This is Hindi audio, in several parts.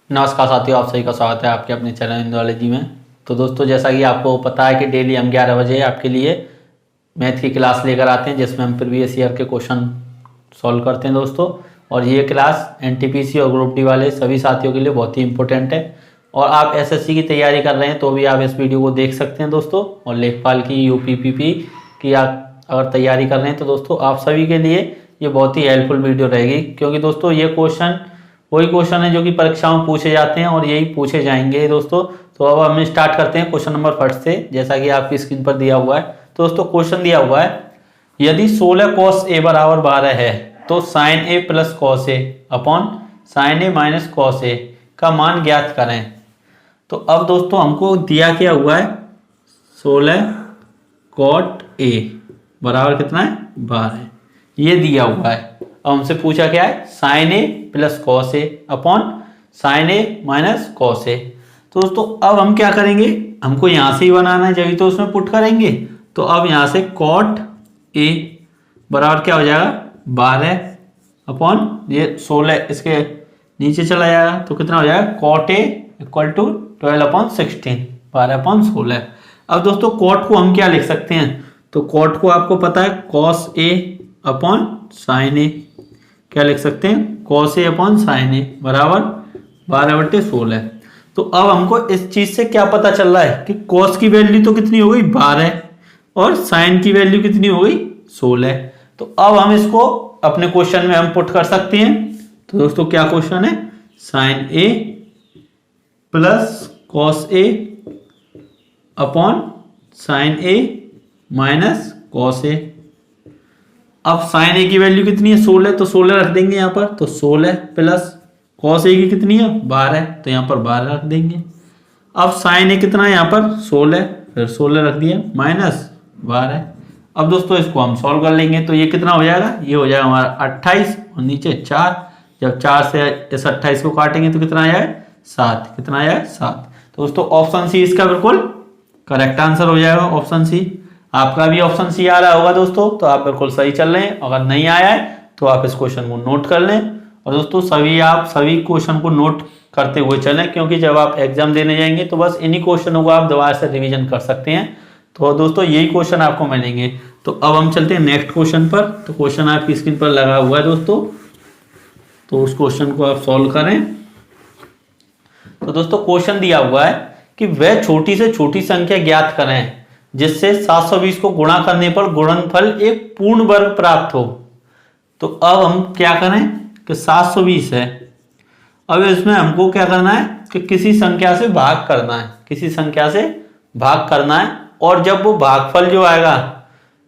नमस्कार साथियों, आप सभी का स्वागत है आपके अपने चैनल इंदोलॉजी में। तो दोस्तों, जैसा कि आपको पता है कि डेली हम 11 बजे आपके लिए मैथ की क्लास लेकर आते हैं, जिसमें हम प्रीवियस ईयर के क्वेश्चन सॉल्व करते हैं दोस्तों। और ये क्लास एनटीपीसी और ग्रुप डी वाले सभी साथियों के लिए बहुत ही इंपॉर्टेंट है। और आप एसएससी की तैयारी कर रहे हैं तो भी आप इस वीडियो को देख सकते हैं दोस्तों। और लेखपाल की, यूपीपीपी की आप अगर तैयारी कर रहे हैं तो दोस्तों आप सभी के लिए ये बहुत ही हेल्पफुल वीडियो रहेगी, क्योंकि दोस्तों ये क्वेश्चन वही क्वेश्चन है जो कि परीक्षाओं में पूछे जाते हैं और यही पूछे जाएंगे दोस्तों। तो अब हम स्टार्ट करते हैं क्वेश्चन नंबर फर्स्ट से, जैसा कि आपकी स्क्रीन पर दिया हुआ है। तो दोस्तों क्वेश्चन दिया हुआ है, यदि 16 cos a बराबर 12 है तो sin a plus cos a upon sin a minus cos a का मान ज्ञात करें। तो अब दोस्तों हमको दिया क्या हुआ है, 16 cot a बराबर कितना है, 12, ये दिया हुआ है। अब हमसे पूछा क्या है, sign A plus cos A upon sine A minus cos A. तो दोस्तों अब हम क्या करेंगे, हमको यहां से ही बनाना है, जब तो उसमें पुट करेंगे। तो अब यहां से कॉट ए बराबर क्या हो जाएगा, 12 अपॉन ये 16 इसके नीचे चला जाएगा तो कितना हो जाएगा, cot A equal to 12 upon 16, 12 upon 16। अब दोस्तों कॉट को हम क्या लिख सकते हैं, तो कॉट को आपको पता है कॉस ए अपॉन साइन ए, क्या लिख सकते हैं, कॉस ए अपॉन साइन ए बराबर 12/16। तो अब हमको इस चीज से क्या पता चल रहा है कि कॉस की वैल्यू तो कितनी हो गई 12 और साइन की वैल्यू कितनी हो गई 16। तो अब हम इसको अपने क्वेश्चन में हम पुट कर सकते हैं। तो दोस्तों क्या क्वेश्चन है, sign A plus cos A upon sine A minus cos A. अब साइन ए की वैल्यू कितनी है, 16, तो 16 रख देंगे यहाँ पर। तो 16 प्लस कॉस ए की कितनी है, 12, तो यहाँ पर 12 रख देंगे। अब साइन ए कितना है यहाँ पर 16, फिर 16 रख दिया माइनस 12। अब दोस्तों इसको हम सॉल्व कर लेंगे तो ये कितना हो जाएगा, ये हो जाएगा हमारा 28 और नीचे 4। जब 4 से इस 28 को काटेंगे तो कितना आया है, 7, कितना आया है 7। तो दोस्तों ऑप्शन सी इसका बिल्कुल करेक्ट आंसर हो जाएगा, ऑप्शन सी। आपका भी ऑप्शन सी आ रहा होगा दोस्तों, तो आप बिल्कुल सही चल रहे हैं। अगर नहीं आया है तो आप इस क्वेश्चन को नोट कर लें। और दोस्तों आप सभी क्वेश्चन को नोट करते हुए चलें, क्योंकि जब आप एग्जाम देने जाएंगे तो बस इन्हीं क्वेश्चनों को आप दोबारा से रिवीजन कर सकते हैं। तो दोस्तों यही क्वेश्चन आपको मिलेंगे। तो अब हम चलते हैं नेक्स्ट क्वेश्चन पर। तो क्वेश्चन आपकी स्क्रीन पर लगा हुआ है दोस्तों, तो उस क्वेश्चन को आप सॉल्व करें। तो दोस्तों क्वेश्चन दिया हुआ है कि वह छोटी से छोटी संख्या ज्ञात करें जिससे 720 को गुणा करने पर गुणनफल एक पूर्ण वर्ग प्राप्त हो। तो अब हम क्या करें कि 720 है, अब इसमें हमको क्या करना है कि किसी संख्या से भाग करना है, किसी संख्या से भाग करना है। और जब वो भागफल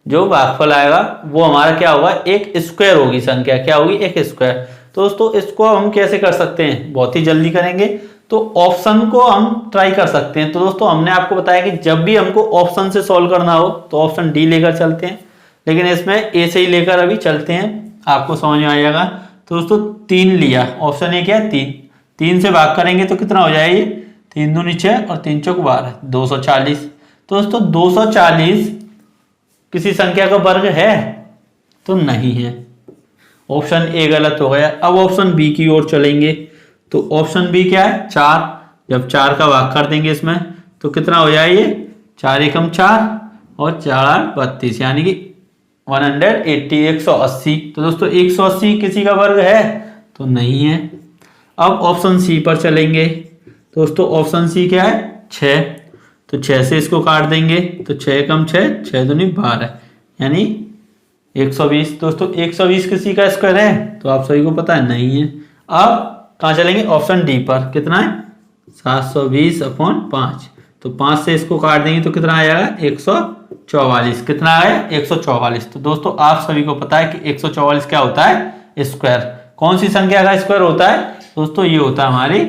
जो भागफल आएगा वो हमारा क्या होगा, एक स्क्वायर होगी संख्या, क्या होगी, एक स्क्वायर। तो दोस्तों इसको हम कैसे कर सकते हैं, बहुत ही जल्दी करेंगे। तो ऑप्शन को हम ट्राई कर सकते हैं। तो दोस्तों हमने आपको बताया कि जब भी हमको ऑप्शन से सॉल्व करना हो तो ऑप्शन डी लेकर चलते हैं, लेकिन इसमें ए से ही लेकर अभी चलते हैं, आपको समझ में आ जाएगा। तो दोस्तों 3 लिया, ऑप्शन ए क्या है, 3 से भाग करेंगे तो कितना हो जाएगा, ये 3 दूनी 6 और 3 चौक 12, 240। तो दोस्तों 240 किसी संख्या का वर्ग है तो नहीं है, ऑप्शन ए गलत हो गया। अब ऑप्शन बी की ओर चलेंगे। तो ऑप्शन बी क्या है, 4, जब 4 का भाग कर देंगे इसमें तो कितना हो जाएगा, ये 4 एकम 4 और 4 32, यानी कि 180, 180। तो दोस्तों 180 किसी का वर्ग है तो नहीं है। अब ऑप्शन सी पर चलेंगे। दोस्तों ऑप्शन सी क्या है, 6, तो 6 से इसको काट देंगे तो 6 एकम 6, 6 दूनी 12, यानी 120। दोस्तों 120 किसी का स्क्वायर है तो आप सभी को पता है नहीं है। अब कहाँ चलेंगे, ऑप्शन डी पर, कितना है 720 अपॉन 5। तो 5 से इसको काट देंगे तो कितना आएगा, 144, कितना आया 144। तो दोस्तों आप सभी को पता है कि 144 क्या होता है, स्क्वायर। कौन सी संख्या का स्क्वायर होता है दोस्तों, ये होता है हमारी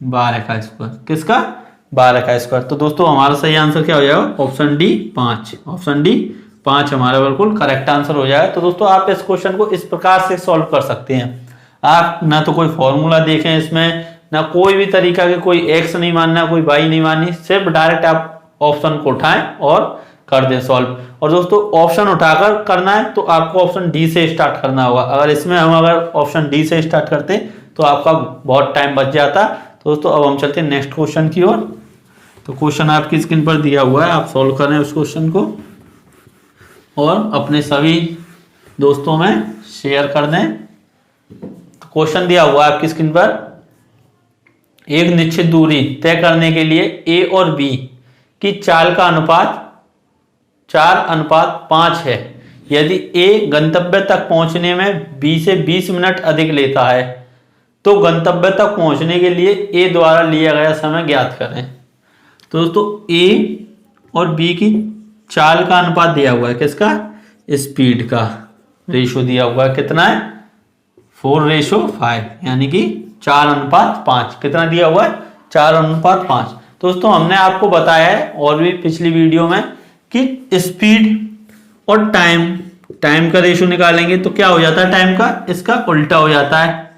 12 का स्क्वायर। किसका, 12 का स्क्वायर। तो दोस्तों हमारा सही आंसर क्या हो जाएगा, ऑप्शन डी 5, ऑप्शन डी 5 हमारा बिल्कुल करेक्ट आंसर हो जाएगा। तो दोस्तों आप इस क्वेश्चन को इस प्रकार से सॉल्व कर सकते हैं। आप ना तो कोई फॉर्मूला देखें इसमें, ना कोई भी तरीका के, कोई एक्स नहीं मानना, कोई वाई नहीं माननी, सिर्फ डायरेक्ट आप ऑप्शन को उठाएं और कर दें सॉल्व। और दोस्तों ऑप्शन उठाकर करना है तो आपको ऑप्शन डी से स्टार्ट करना होगा। अगर इसमें हम ऑप्शन डी से स्टार्ट करते तो आपका बहुत टाइम बच जाता। तो दोस्तों अब हम चलते हैं नेक्स्ट क्वेश्चन की ओर। तो क्वेश्चन आपकी स्क्रीन पर दिया हुआ है, आप सॉल्व करें उस क्वेश्चन को और अपने सभी दोस्तों में शेयर कर दें। तो क्वेश्चन दिया हुआ है आपकी स्क्रीन पर, एक निश्चित दूरी तय करने के लिए ए और बी की चाल का अनुपात 4:5 है। यदि ए गंतव्य तक पहुंचने में बी से 20 मिनट अधिक लेता है तो गंतव्य तक पहुंचने के लिए ए द्वारा लिया गया समय ज्ञात करें। तो दोस्तों ए और बी की चाल का अनुपात दिया हुआ है, किसका? स्पीड का रेशो दिया हुआ है, कितना है? 4:5 यानी कि 4:5। कितना दिया हुआ है? 4:5। दोस्तों हमने आपको बताया है और भी पिछली वीडियो में कि स्पीड और टाइम का रेशो निकालेंगे तो क्या हो जाता है टाइम का? इसका उल्टा हो जाता है,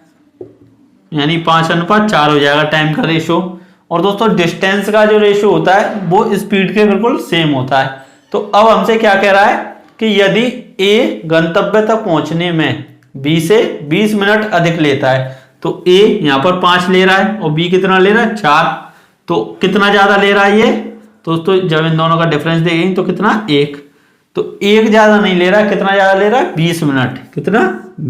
यानी 5:4 हो जाएगा टाइम का रेशो। और दोस्तों डिस्टेंस का जो रेशो होता है वो स्पीड के बिल्कुल सेम होता है। तो अब हमसे क्या कह रहा है कि यदि ए गंतव्य तक पहुंचने में बी से 20 मिनट अधिक लेता है तो ए यहां पर 5 ले रहा है और बी कितना ले रहा है? 4। तो कितना ज्यादा ले रहा है ये? दोस्तों जब इन दोनों का डिफरेंस देखेंगे तो कितना? 1। तो 1 ज्यादा नहीं ले रहा है, कितना ज्यादा ले रहा है? 20 मिनट। कितना?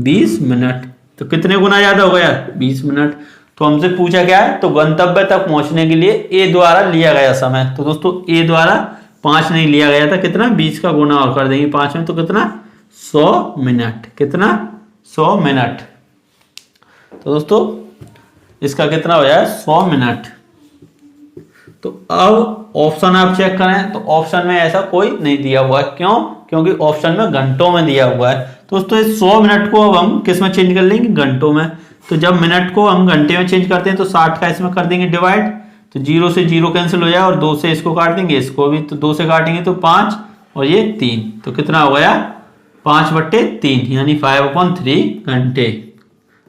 20 मिनट। तो कितने गुना ज्यादा होगा यार? 20 मिनट। तो हमसे पूछा क्या है? तो गंतव्य तक पहुंचने के लिए ए द्वारा लिया गया समय। तो दोस्तों ए द्वारा 5 नहीं लिया गया था, कितना? 20 का गुना और कर देंगे 5 में, तो कितना? 100 मिनट। कितना? 100 मिनट। तो दोस्तों इसका कितना हो जाए? 100 मिनट। तो अब ऑप्शन आप चेक करें तो ऑप्शन में ऐसा कोई नहीं दिया हुआ है, क्यों? क्योंकि ऑप्शन में घंटों में दिया हुआ है। दोस्तों इस 100 मिनट को अब हम किस में चेंज कर लेंगे? घंटों में। तो जब मिनट को हम घंटे में चेंज करते हैं तो 60 का इसमें कर देंगे डिवाइड, तो 0 से 0 कैंसिल हो जाए और 2 से इसको काट देंगे, इसको भी। तो 2 से काटेंगे तो 5 और ये 3, तो कितना हो गया? 5/3 यानी 5/3 घंटे।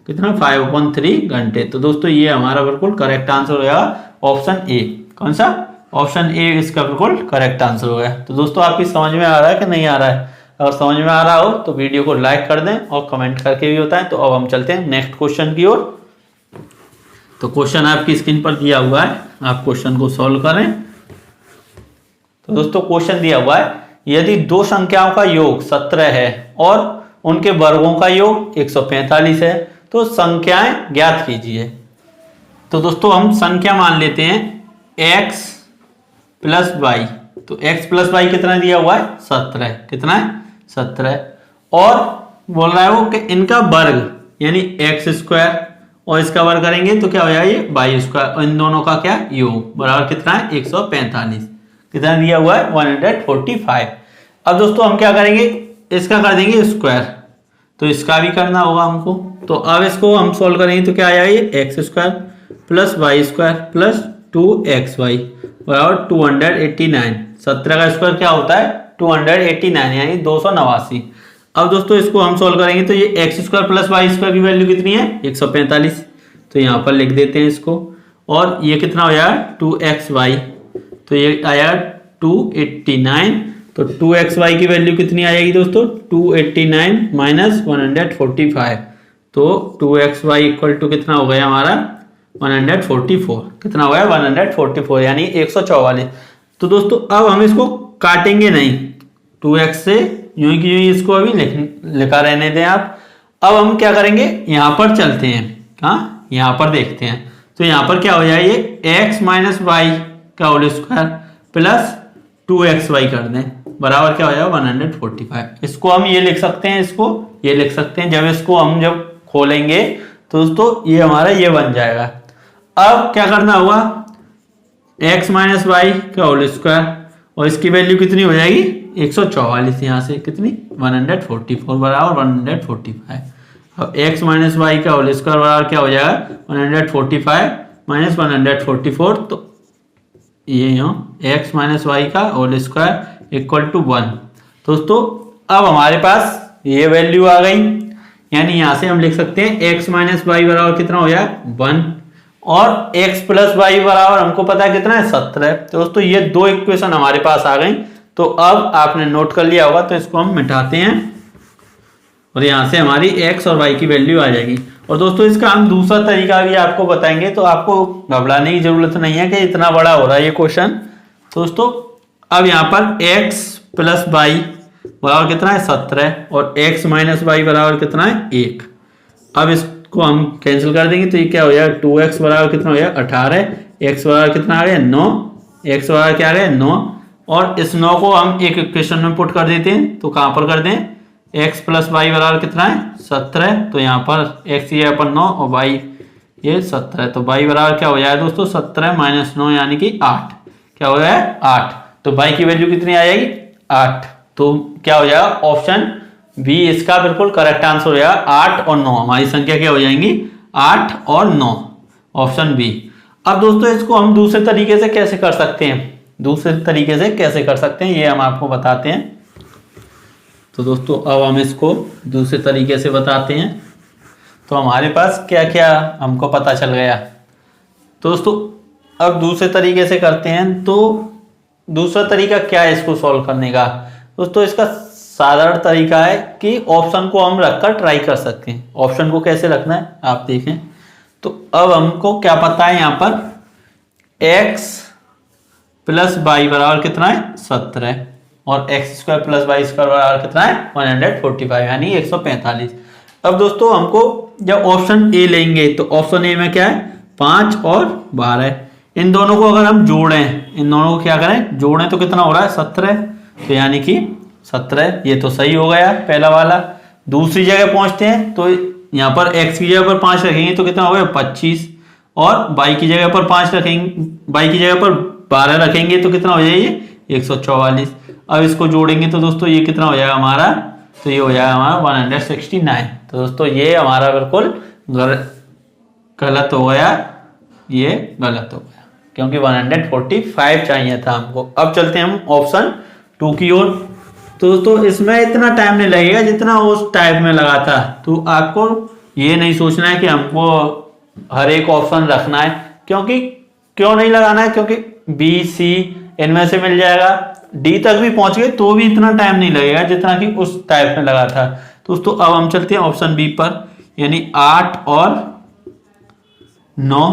कितना? 5/3 घंटे। तो दोस्तों ये हमारा बिल्कुल करेक्ट आंसर हो जाएगा ऑप्शन ए। कौन सा? ऑप्शन ए इसका बिल्कुल करेक्ट आंसर हो गया। तो दोस्तों आपकी समझ में आ रहा है कि नहीं आ रहा है? अगर समझ में आ रहा हो तो वीडियो को लाइक कर दें और कमेंट करके भी बताएं। तो अब हम चलते हैं नेक्स्ट क्वेश्चन की ओर। तो क्वेश्चन आपकी स्क्रीन पर दिया हुआ है, आप क्वेश्चन को सॉल्व करें। तो दोस्तों क्वेश्चन दिया हुआ है, यदि दो संख्याओं का योग 17 है और उनके वर्गों का योग 145 है तो संख्याएं ज्ञात कीजिए। तो दोस्तों हम संख्या मान लेते हैं x प्लस वाई। तो x प्लस वाई कितना दिया हुआ है? 17। कितना है? 17। और बोल रहा है वो कि इनका वर्ग यानी x² और इसका वर्ग करेंगे तो क्या हो जाएगा? ये y²। और इन दोनों का क्या? योग बराबर कितना है? 145। कितना दिया हुआ है? 145। अब दोस्तों हम क्या करेंगे? इसका कर देंगे स्क्वायर, तो इसका भी करना होगा हमको। तो अब इसको हम सोल्व करेंगे तो क्या आएगा? ये x² plus y² plus 2xy बराबर 289। 17 का स्क्वायर क्या होता है? 289 यानी 289। अब दोस्तों इसको हम सोल्व करेंगे तो ये x² प्लस y² की वैल्यू कितनी है? 145। तो यहाँ पर लिख देते हैं इसको। और ये कितना हो जाएगा? 2xy, तो ये आया 289। तो 2xy की वैल्यू कितनी आएगी दोस्तों? 289 माइनस 145। तो 2xy इक्वल टू कितना हो गया हमारा? 144। कितना हो गया? 144 यानी 144। तो दोस्तों अब हम इसको काटेंगे नहीं 2x से, यूं ही की यूं इसको अभी लिखा रहने दें आप। अब हम क्या करेंगे? यहां पर चलते हैं, हाँ यहां पर देखते हैं। तो यहां पर क्या हो जाए? ये x माइनस वाई का होल स्क्वायर प्लस 2xy कर दें बराबर क्या हो जाएगा? 145। इसको हम ये लिख सकते हैं, इसको ये लिख सकते हैं। जब इसको हम जब खोलेंगे तो दोस्तों ये हमारा ये बन जाएगा। अब क्या करना होगा? x माइनस वाई का होल स्क्वायर और इसकी वैल्यू कितनी हो जाएगी? 144। यहाँ से कितनी? 144 बराबर 145। अब x माइनस वाई का होल स्क्वायर बराबर क्या हो जाएगा? 145 माइनस 144। तो ये x माइनस वाई का होल स्क्वायर इक्वल टू 1। दोस्तों अब हमारे पास ये वैल्यू आ गई, यानी यहां से हम लिख सकते हैं x माइनस वाई बराबर कितना हो जाए? 1 और x प्लस वाई बराबर हमको पता है कितना है? 17। तो दोस्तों ये दो इक्वेशन हमारे पास आ गई। तो अब आपने नोट कर लिया होगा, तो इसको हम मिटाते हैं और यहां से हमारी x और y की वैल्यू आ जाएगी। और दोस्तों इसका हम दूसरा तरीका भी आपको बताएंगे, तो आपको घबराने की जरूरत नहीं है कि इतना बड़ा हो रहा है ये क्वेश्चन। तो दोस्तों अब यहाँ पर x प्लस वाई बराबर कितना है 17 और x माइनस वाई बराबर कितना है 1। अब इसको हम कैंसिल कर देंगे तो ये क्या हो जाएगा 2x बराबर कितना हो जाएगा 18, x बराबर कितना आ गया 9, x बराबर क्या आ गया 9। और इस 9 को हम एक इक्वेशन में पुट कर देते हैं, तो कहाँ पर कर दें, x प्लस वाई बराबर कितना है 17, तो यहाँ पर x ये अपन 9 और y ये 17, तो y बराबर क्या हो जाएगा दोस्तों 17 माइनस 9 यानी कि 8, क्या हो जाएगा 8। तो y की वैल्यू कितनी आ जाएगी 8, तो क्या हो जाएगा ऑप्शन बी इसका बिल्कुल करेक्ट आंसर हो जाएगा। 8 और 9 हमारी संख्या क्या हो जाएंगी 8 और 9, ऑप्शन बी। अब दोस्तों इसको हम दूसरे तरीके से कैसे कर सकते हैं, दूसरे तरीके से कैसे कर सकते हैं ये हम आपको बताते हैं। तो दोस्तों अब हम इसको दूसरे तरीके से बताते हैं। तो हमारे पास क्या क्या हमको पता चल गया। तो दोस्तों अब दूसरे तरीके से करते हैं। तो दूसरा तरीका क्या है इसको सॉल्व करने का, दोस्तों इसका साधारण तरीका है कि ऑप्शन को हम रखकर ट्राई कर सकते हैं। ऑप्शन को कैसे रखना है आप देखें। तो अब हमको क्या पता है यहाँ पर x प्लस वाई बराबर कितना है 17 और x square plus y square बराबर कितना है 145 यानी 145। अब दोस्तों हमको जब ऑप्शन ए लेंगे तो ऑप्शन ए में क्या है 5 और 12, इन दोनों को अगर हम जोड़ें, इन दोनों को क्या करें जोड़ें तो कितना हो रहा है 17, तो यानी कि 17, ये तो सही हो गया पहला वाला। दूसरी जगह पहुंचते हैं तो यहाँ पर x की जगह पर 5 रखेंगे तो कितना हो गया 25 और y की जगह पर 5 रखेंगे, y की जगह पर 12 रखेंगे तो कितना हो जाएगा 144। अब इसको जोड़ेंगे तो दोस्तों ये कितना हो जाएगा हमारा, तो ये हो जाएगा हमारा 169। तो दोस्तों ये हमारा बिल्कुल गलत हो गया, ये गलत हो गया क्योंकि 145 चाहिए था हमको। अब चलते हैं हम ऑप्शन 2 की ओर। तो दोस्तों इसमें इतना टाइम नहीं लगेगा जितना उस टाइप में लगा था। तो आपको ये नहीं सोचना है कि हमको हर एक ऑप्शन रखना है, क्योंकि क्यों नहीं लगाना है, क्योंकि बी सी इनमें से मिल जाएगा, डी तक भी पहुंच गए तो भी इतना टाइम नहीं लगेगा जितना कि उस टाइप में लगा था। दोस्तों अब हम चलते हैं ऑप्शन बी पर, यानी 8 और 9।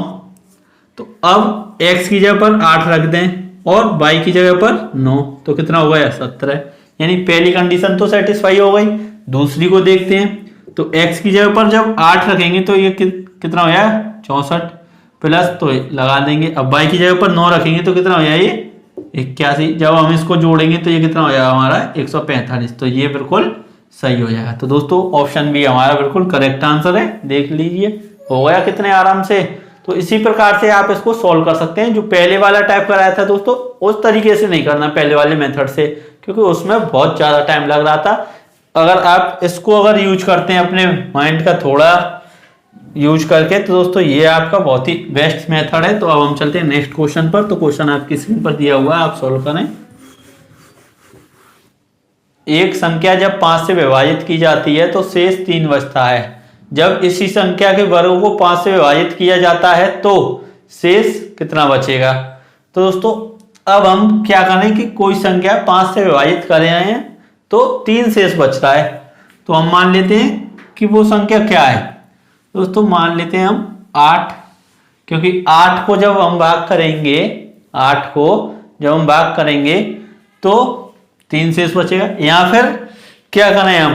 तो अब x की जगह पर 8 रख दें और y की जगह पर 9, तो कितना हो गया 17, यानी पहली कंडीशन तो सेटिस्फाई हो गई। दूसरी को देखते हैं। तो x की जगह पर जब 8 रखेंगे तो ये कितना हो जाएगा 64 प्लस, तो लगा देंगे। अब y की जगह पर 9 रखेंगे तो कितना हो जाएगा ये 81, जब हम इसको जोड़ेंगे तो ये कितना हो जाएगा हमारा 145, तो ये बिल्कुल सही हो जाएगा। तो दोस्तों ऑप्शन बी हमारा बिल्कुल करेक्ट आंसर है, देख लीजिए हो गया कितने आराम से। तो इसी प्रकार से आप इसको सॉल्व कर सकते हैं। जो पहले वाला टाइप कराया था दोस्तों उस तरीके से नहीं करना पहले वाले मेथड से, क्योंकि उसमें बहुत ज्यादा टाइम लग रहा था। अगर आप इसको अगर यूज करते हैं अपने माइंड का थोड़ा यूज करके, तो दोस्तों ये आपका बहुत ही बेस्ट मेथड है। तो अब हम चलते हैं नेक्स्ट क्वेश्चन पर। तो क्वेश्चन आपकी स्क्रीन पर दिया हुआ है, आप सॉल्व करें। एक संख्या जब 5 से विभाजित की जाती है तो शेष 3 बचता है। जब इसी संख्या के वर्गों को 5 से विभाजित किया जाता है तो शेष कितना बचेगा। तो दोस्तों अब हम क्या करें कि कोई संख्या 5 से विभाजित कर रहे हैं तो 3 शेष बच रहा है। तो हम मान लेते हैं कि वो संख्या क्या है। दोस्तों मान लेते हैं हम 8, क्योंकि 8 को जब हम भाग करेंगे, 8 को जब हम भाग करेंगे तो 3 शेष बचेगा। या फिर क्या करें हम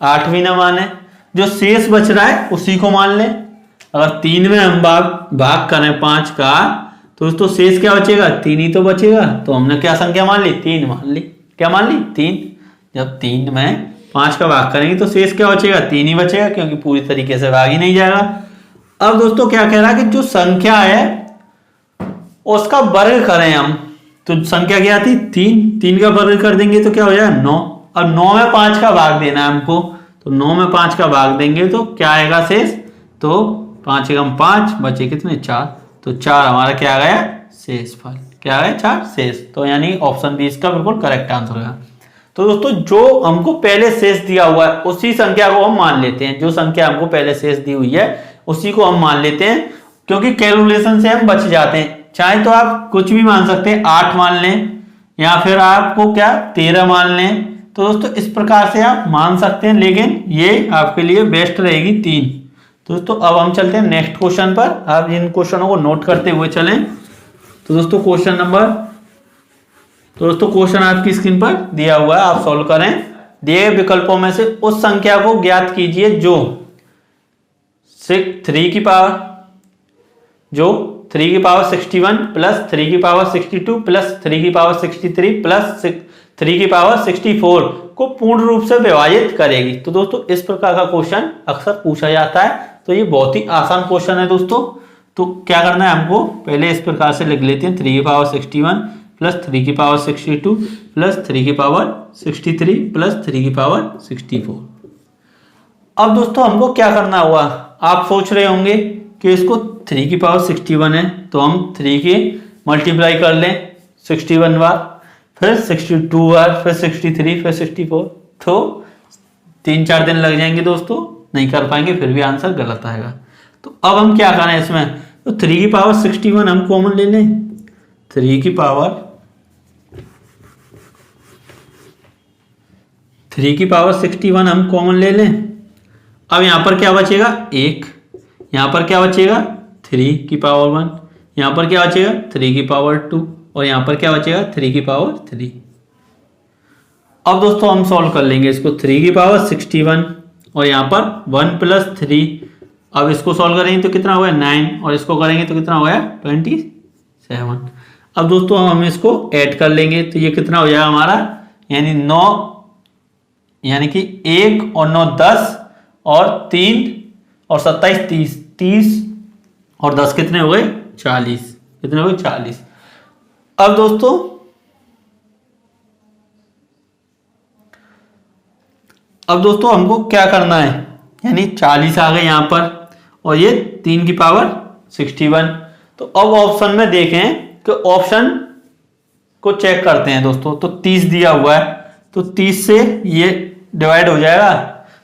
8 भी ना माने, जो शेष बच रहा है उसी को मान लें। अगर 3 में हम भाग करें 5 का तो दोस्तों शेष क्या बचेगा 3 ही तो बचेगा। तो हमने क्या संख्या मान ली 3 मान ली, क्या मान ली 3। जब 3 में 5 का भाग करेंगे तो शेष क्या बचेगा 3 ही बचेगा, क्योंकि पूरी तरीके से भाग ही नहीं जाएगा। अब दोस्तों क्या कह रहा है कि जो संख्या है उसका वर्ग करें हम। तो संख्या क्या थी 3 का वर्ग कर देंगे तो क्या हो जाएगा 9। अब 9 में 5 का भाग देना है हमको, तो 9 में 5 का भाग देंगे तो क्या आएगा शेष, तो 5 एकम 5 बचे कितने 4, तो 4 हमारा क्या आ गया शेष फल, क्या आ गया 4 शेष। तो यानी ऑप्शन बी इसका बिल्कुल करेक्ट आंसर है। तो दोस्तों जो हमको पहले शेष दिया हुआ है उसी संख्या को हम मान लेते हैं। जो संख्या हमको पहले शेष दी हुई है उसी को हम मान लेते हैं, क्योंकि कैलकुलेशन से हम बच जाते हैं। चाहे तो आप कुछ भी मान सकते हैं, 8 मान लें या फिर आपको क्या 13 मान लें। तो दोस्तों इस प्रकार से आप मान सकते हैं, लेकिन ये आपके लिए बेस्ट रहेगी 3, तो दोस्तों अब हम चलते हैं नेक्स्ट क्वेश्चन पर। आप इन क्वेश्चनों को नोट करते हुए चलें। तो दोस्तों क्वेश्चन आपकी स्क्रीन पर दिया हुआ है, आप सॉल्व करें। दिए विकल्पों में से उस संख्या को ज्ञात कीजिए जो 3 की पावर 61 प्लस 3 की पावर 62 प्लस 3 की पावर 63 प्लस 3 की पावर 64 को पूर्ण रूप से विभाजित करेगी। तो दोस्तों इस प्रकार का क्वेश्चन अक्सर पूछा जाता है, तो ये बहुत ही आसान क्वेश्चन है दोस्तों। तो क्या करना है हमको, पहले इस प्रकार से लिख लेते हैं 3 की पावर 61 प्लस 3 की पावर 62 प्लस 3 की पावर 63 प्लस 3 की पावर 64। अब दोस्तों हमको क्या करना हुआ, आप सोच रहे होंगे कि इसको 3 की पावर 61 है तो हम 3 के मल्टीप्लाई कर लें 61 बार, फिर 62 बार, फिर 63, फिर 64, तो 3-4 दिन लग जाएंगे दोस्तों, नहीं कर पाएंगे, फिर भी आंसर गलत आएगा। तो अब हम क्या करें इसमें, तो 3 की पावर 61 हम कॉमन ले लें, 3 की पावर 61 हम कॉमन ले लें। अब यहां पर क्या बचेगा 1, यहां पर क्या बचेगा 3 की पावर 1, यहां पर क्या बचेगा 3 की पावर 2 और यहां पर क्या बचेगा 3 की पावर 3। अब दोस्तों हम सॉल्व कर लेंगे इसको, 3 की पावर 61 और यहां पर 1 प्लस 3। अब इसको सॉल्व करेंगे तो कितना हुआ 9 और इसको करेंगे तो कितना हुआ 27। अब दोस्तों हम इसको ऐड कर लेंगे तो ये कितना हो जाएगा हमारा, यानी 9, यानी कि 1 और 9 10 और 3 और 27 30 और 10 कितने हो गए 40, कितने हो गए 40। अब दोस्तों हमको क्या करना है, यानी 40 आ गए यहां पर और ये 3 की पावर 61। तो अब ऑप्शन में देखें कि ऑप्शन को चेक करते हैं दोस्तों, तो 30 दिया हुआ है तो 30 से ये डिवाइड हो जाएगा।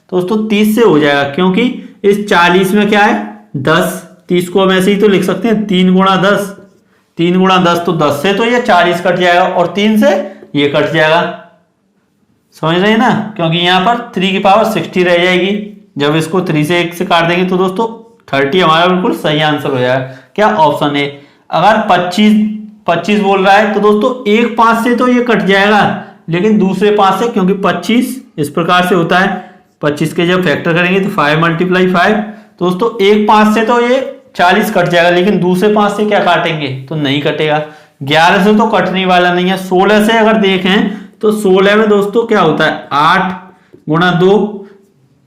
तो दोस्तों 30 से हो जाएगा क्योंकि इस 40 में क्या है 10, 30 को हम ऐसे ही तो लिख सकते हैं 3 गुणा 10, 3 गुणा 10 तो 10 से तो ये 40 कट जाएगा और 3 से ये कट जाएगा, समझ रहे हैं ना, क्योंकि यहां पर 3 की पावर 60 रह जाएगी। जब इसको 3 से 1 से काट देंगे तो दोस्तों 30 हमारा बिल्कुल सही आंसर हो जाएगा। क्या ऑप्शन है, अगर 25 बोल रहा है तो दोस्तों एक 5 से तो ये कट जाएगा, लेकिन दूसरे 5 से, क्योंकि 25 इस प्रकार से होता है, 25 के जब फैक्टर करेंगे तो 5 × 5, तो दोस्तों एक 5 से तो ये 40 कट जाएगा, लेकिन दूसरे 5 से क्या काटेंगे तो नहीं कटेगा। 11 से तो कटने वाला नहीं है। 16 से अगर देखें तो 16 में दोस्तों क्या होता है 8 गुणा 2,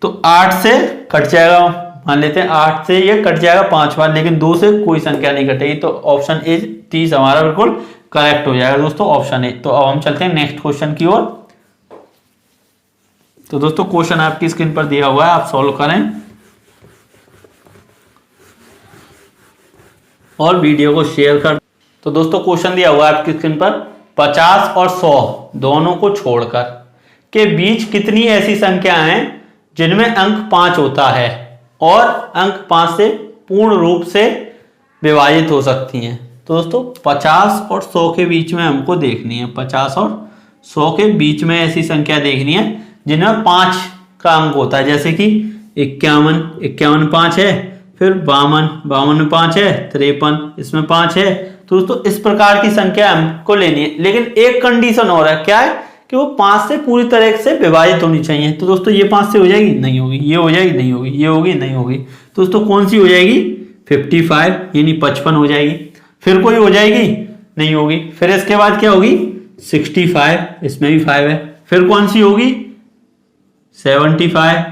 तो 8 से कट जाएगा, मान लेते हैं 8 से ये कट जाएगा 5 बार, लेकिन 2 से कोई संख्या नहीं कटेगी। तो ऑप्शन ए 30 हमारा बिल्कुल करेक्ट हो जाएगा दोस्तों, ऑप्शन ए। तो अब हम चलते हैं नेक्स्ट क्वेश्चन की ओर। तो दोस्तों क्वेश्चन आपकी स्क्रीन पर दिया हुआ है, आप सॉल्व करें और वीडियो को शेयर कर। तो दोस्तों क्वेश्चन दिया हुआ है आपकी स्क्रीन पर, 50 और 100 दोनों को छोड़कर के बीच कितनी ऐसी संख्या हैं जिनमें अंक 5 होता है और अंक 5 से पूर्ण रूप से विभाजित हो सकती हैं। तो दोस्तों 50 और 100 के बीच में हमको देखनी है, 50 और 100 के बीच में ऐसी संख्या देखनी है जिनमें 5 का अंक होता है, जैसे कि 51 5 है, फिर 52 में 5 है, 53 इसमें 5 है। तो दोस्तों इस प्रकार की संख्या हमको लेनी है, लेकिन एक कंडीशन और है, क्या है कि वो 5 से पूरी तरह से विभाजित होनी चाहिए। तो दोस्तों ये 5 से हो जाएगी नहीं होगी, ये हो जाएगी नहीं होगी, ये होगी नहीं होगी। तो दोस्तों कौन सी हो जाएगी 55 यानी 55 हो जाएगी। फिर कोई हो जाएगी नहीं होगी, फिर इसके बाद क्या होगी 65, इसमें भी 5 है। फिर कौन सी होगी 75,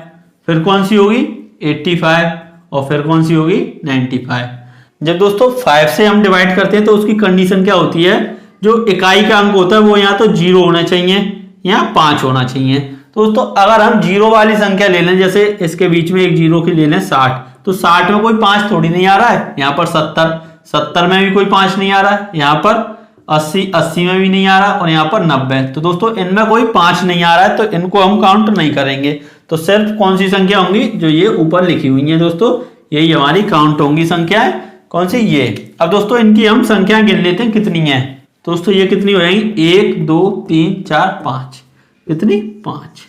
फिर कौन सी होगी 85 और फिर कौन सी होगी 95। जब दोस्तों 5 से हम डिवाइड करते हैं तो उसकी कंडीशन क्या होती है, जो इकाई का अंक होता है वो यहाँ तो 0 होना चाहिए, यहाँ 5 होना चाहिए। तो दोस्तों अगर हम 0 वाली संख्या ले लें, जैसे इसके बीच में एक 0 की ले लें 60, तो 60 में कोई 5 थोड़ी नहीं आ रहा है, यहाँ पर 70 में भी कोई 5 नहीं आ रहा है, यहाँ पर 80 में भी नहीं आ रहा और यहाँ पर 90। तो दोस्तों इनमें कोई 5 नहीं आ रहा है, तो इनको हम काउंट नहीं करेंगे। तो सिर्फ कौन सी संख्या होंगी जो ये ऊपर लिखी हुई है दोस्तों, यही हमारी काउंट होंगी संख्या है, कौन सी ये। अब दोस्तों इनकी हम संख्या गिन लेते हैं कितनी है। दोस्तों ये कितनी हो जाएंगी 1 2 3 4 5, कितनी 5।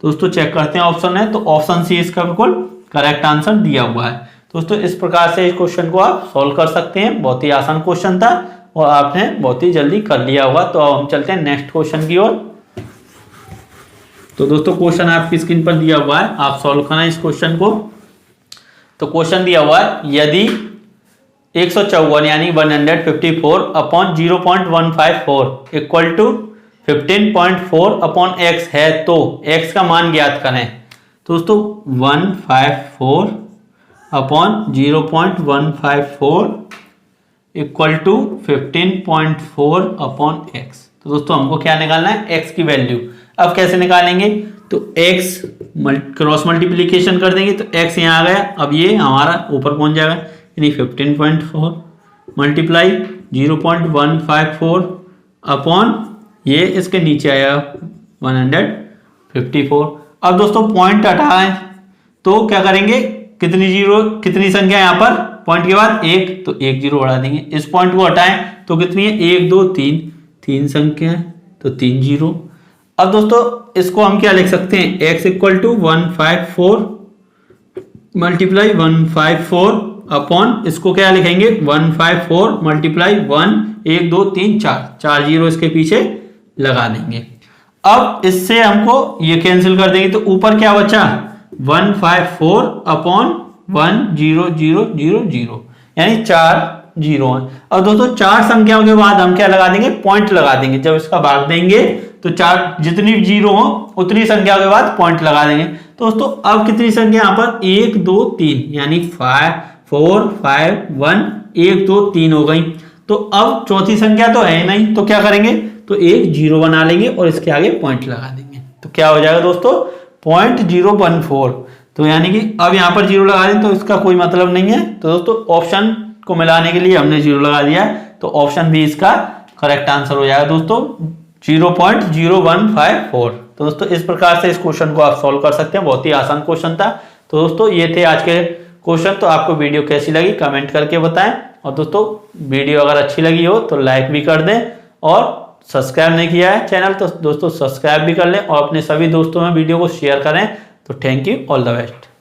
दोस्तों चेक करते हैं ऑप्शन है, तो ऑप्शन सी इसका बिल्कुल करेक्ट आंसर दिया हुआ है। दोस्तों इस प्रकार से इस क्वेश्चन को आप सॉल्व कर सकते हैं। बहुत ही आसान क्वेश्चन था और आपने बहुत ही जल्दी कर लिया होगा। तो अब हम चलते हैं नेक्स्ट क्वेश्चन की ओर। तो दोस्तों क्वेश्चन आपकी स्क्रीन पर दिया हुआ है, आप सॉल्व करना इस क्वेश्चन को। तो क्वेश्चन दिया हुआ है, यदि 154 यानी 154 upon 0.154 equal to 15.4 upon x है तो एक्स का मान ज्ञात करें। तो दोस्तों 154 upon 0.154 equal to 15.4 upon x. तो दोस्तों हमको क्या निकालना है, एक्स की वैल्यू। अब कैसे निकालेंगे, तो एक्स क्रॉस मल्टीप्लीकेशन कर देंगे तो एक्स यहाँ आ गया। अब ये हमारा ऊपर पहुंच जाएगा, यानी 15.4 मल्टीप्लाई 0.154 अपॉन ये इसके नीचे आया 154। अब दोस्तों पॉइंट हटाएं तो क्या करेंगे, कितनी संख्या यहाँ पर पॉइंट के बाद एक, तो एक जीरो बढ़ा देंगे। इस पॉइंट को हटाएं तो कितनी है, 1 2 3, 3 संख्या है तो 3 जीरो। अब दोस्तों इसको हम क्या लिख सकते हैं, x equal to 154 multiply 154 upon इसको क्या लिखेंगे 154 मल्टीप्लाई 1 1 2 3 4 जीरो इसके पीछे लगा देंगे। अब इससे हमको ये कैंसिल कर देंगे तो ऊपर क्या बचा 154 अपॉन 1 0 0 0 0, यानी 4 जीरो है। अब दोस्तों 4 संख्याओं के बाद हम क्या लगा देंगे, पॉइंट लगा देंगे। जब इसका भाग देंगे तो 4 जितनी जीरो हो उतनी संख्या के बाद पॉइंट लगा देंगे। तो दोस्तों अब कितनी संख्या यहाँ पर 1 2 3, यानी 5 4 5 1 1 2 3 हो गई। तो अब चौथी संख्या तो है नहीं, तो क्या करेंगे, तो एक जीरो बना लेंगे और इसके आगे पॉइंट लगा देंगे। तो क्या हो जाएगा दोस्तों 0.014। तो यानी कि अब यहाँ पर जीरो लगा दें तो इसका कोई मतलब नहीं है। तो दोस्तों ऑप्शन को मिलाने के लिए हमने जीरो लगा दिया, तो ऑप्शन बी इसका करेक्ट आंसर हो जाएगा दोस्तों 0.0154। तो दोस्तों इस प्रकार से इस क्वेश्चन को आप सॉल्व कर सकते हैं। बहुत ही आसान क्वेश्चन था। तो दोस्तों ये थे आज के क्वेश्चन। तो आपको वीडियो कैसी लगी कमेंट करके बताएं, और दोस्तों वीडियो अगर अच्छी लगी हो तो लाइक भी कर दें, और सब्सक्राइब नहीं किया है चैनल तो दोस्तों सब्सक्राइब भी कर लें, और अपने सभी दोस्तों में वीडियो को शेयर करें। तो thank you, all the best.